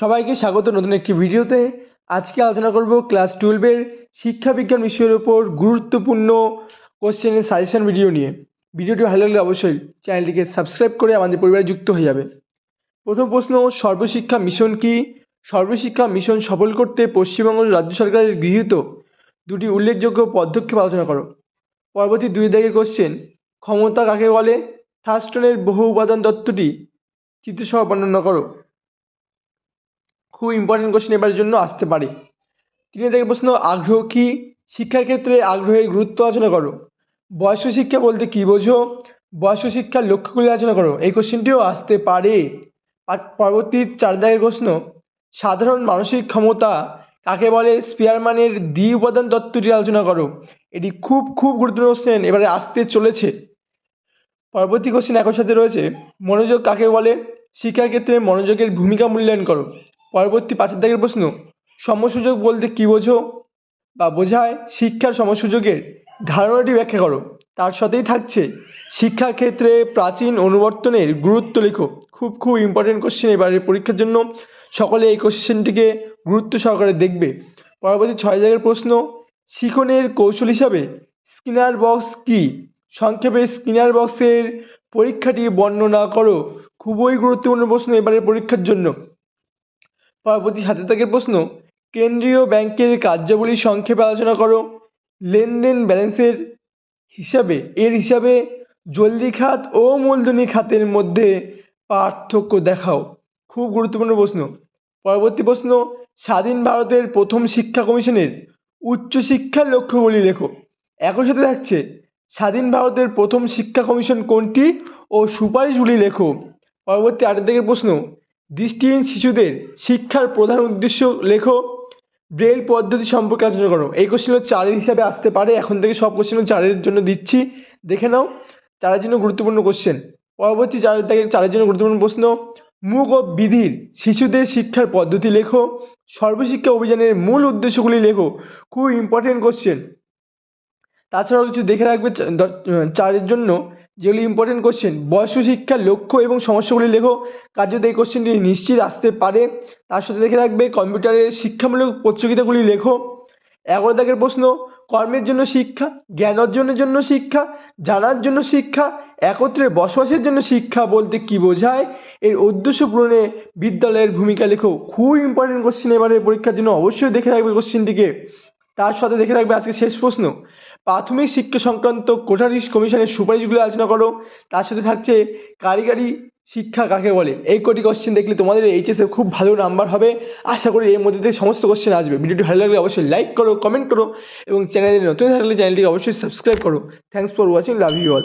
সবাইকে স্বাগত নতুন একটি ভিডিওতে। আজকে আলোচনা করব ক্লাস 12-এর শিক্ষাবিজ্ঞান বিষয়ের উপর গুরুত্বপূর্ণ কোশ্চেনের সাজেশন ভিডিও নিয়ে। ভিডিওটি ভালো লাগলে অবশ্যই চ্যানেলটিকে সাবস্ক্রাইব করে আমাদের পরিবারে যুক্ত হয়ে যাবে। প্রথম প্রশ্ন, সর্বশিক্ষা মিশন কি? সর্বশিক্ষা মিশন সফল করতে পশ্চিমবঙ্গ রাজ্য সরকারের গৃহীত দুটি উল্লেখযোগ্য পদক্ষেপ আলোচনা করো। পরবর্তী 2 দাগের কোশ্চেন, ক্ষমতা কাকে বলে? থার্স্টনের বহু উপাদান তত্ত্বটি চিত্রসহ বর্ণনা করো। খুব ইম্পর্টেন্ট কোশ্চেন এবারের জন্য আসতে পারে। 3 দাগের প্রশ্ন, আগ্রহ কি? শিক্ষার ক্ষেত্রে আগ্রহের গুরুত্ব আলোচনা করো। বয়স্ক শিক্ষা বলতে কি বোঝো? বয়স্ক শিক্ষার লক্ষ্যগুলি আলোচনা করো। এই কোশ্চেনটিও আসতে পারে। আর পরবর্তী 4 দাগের প্রশ্ন, সাধারণ মানসিক ক্ষমতা কাকে বলে? স্পিয়ারম্যানের দ্বি উপাদান তত্ত্বটি আলোচনা করো। এটি খুব গুরুত্বপূর্ণ কোশ্চেন, এবারে আসতে চলেছে। পরবর্তী কোশ্চেন একই সাথে রয়েছে, মনোযোগ কাকে বলে? শিক্ষার ক্ষেত্রে মনোযোগের ভূমিকা মূল্যায়ন করো। পরবর্তী 5 দাগের প্রশ্ন, সমসুযোগ বলতে কি বোঝো বা বোঝায়? শিক্ষার সমসুযোগের ধারণাটি ব্যাখ্যা করো। তার সাথেই থাকছে শিক্ষা ক্ষেত্রে প্রাচীন অনুবর্তনের গুরুত্ব লেখো। খুব ইম্পর্টেন্ট কোশ্চেন এবারের পরীক্ষার জন্য, সকলে এই কোশ্চেনটিকে গুরুত্ব সহকারে দেখবে। পরবর্তী 6 দাগের প্রশ্ন, শিখনের কৌশল হিসাবে স্কিনার বক্স কি? সংক্ষেপে স্কিনার বক্সের পরীক্ষাটি বর্ণনা করো। খুবই গুরুত্বপূর্ণ প্রশ্ন এবারের পরীক্ষার জন্য। পরবর্তী 7 দাগের প্রশ্ন, কেন্দ্রীয় ব্যাংকের কার্যাবলী সংক্ষেপে আলোচনা করো। লেনদেন ব্যালেন্সের হিসাবে জলদি খাত ও মূলধনী খাতের মধ্যে পার্থক্য দেখাও। খুব গুরুত্বপূর্ণ প্রশ্ন। পরবর্তী প্রশ্ন, স্বাধীন ভারতের প্রথম শিক্ষা কমিশনের উচ্চশিক্ষার লক্ষ্যগুলি লেখো। একই সাথে থাকছে স্বাধীন ভারতের প্রথম শিক্ষা কমিশন কোনটি ও সুপারিশগুলি লেখো। পরবর্তী 8 দাগের প্রশ্ন, দৃষ্টিহীন শিশুদের শিক্ষার প্রধান উদ্দেশ্য লেখো। ব্রেল পদ্ধতি সম্পর্কে আলোচনা করো। এই কোশ্চেনগুলো 4 হিসাবে আসতে পারে। এখন থেকে সব কোশ্চেনগুলো 4 জন্য দিচ্ছি, দেখে নাও। 4 জন্য গুরুত্বপূর্ণ কোশ্চেন। পরবর্তী 4 দাগের 4 জন্য গুরুত্বপূর্ণ প্রশ্ন, মুক ও বিধির শিশুদের শিক্ষার পদ্ধতি লেখো। সর্বশিক্ষা অভিযানের মূল উদ্দেশ্যগুলি লেখো। খুব ইম্পর্টেন্ট কোশ্চেন। তাছাড়াও কিছু দেখে রাখবে 4 জন্য, যেগুলি ইম্পর্টেন্ট কোশ্চেন। বয়স্ক শিক্ষার লক্ষ্য এবং সমস্যাগুলি লেখো। কার্যত এই কোশ্চেনটি নিশ্চিত আসতে পারে। তার সাথে দেখে রাখবে কম্পিউটারের শিক্ষামূলক প্রতিযোগিতাগুলি লেখো। 11 দাগের প্রশ্ন, কর্মের জন্য শিক্ষা, জ্ঞান অর্জনের জন্য শিক্ষা, জানার জন্য শিক্ষা, একত্রে বসবাসের জন্য শিক্ষা বলতে কি বোঝায়? এর উদ্দেশ্য পূরণে বিদ্যালয়ের ভূমিকা লেখো। খুব ইম্পর্টেন্ট কোশ্চেন এবারে পরীক্ষার জন্য, অবশ্যই দেখে রাখবে কোশ্চেনটিকে। তার সাথে দেখে রাখবে আজকে শেষ প্রশ্ন, প্রাথমিক শিক্ষা সংক্রান্ত কোঠারি কমিশনের সুপারিশগুলো আলোচনা করো। তার সাথে থাকছে কারিগরি শিক্ষা কাকে বলে। এই কটি কোশ্চেন দেখলে তোমাদের এইচএসে খুব ভালো নাম্বার হবে। আশা করি এর মধ্যে থেকে সমস্ত কোশ্চেন আসবে। ভিডিওটি ভালো লাগলে অবশ্যই লাইক করো, কমেন্ট করো এবং চ্যানেলে নতুন থাকলে চ্যানেলটিকে অবশ্যই সাবস্ক্রাইব করো। Thanks for watching, love you all.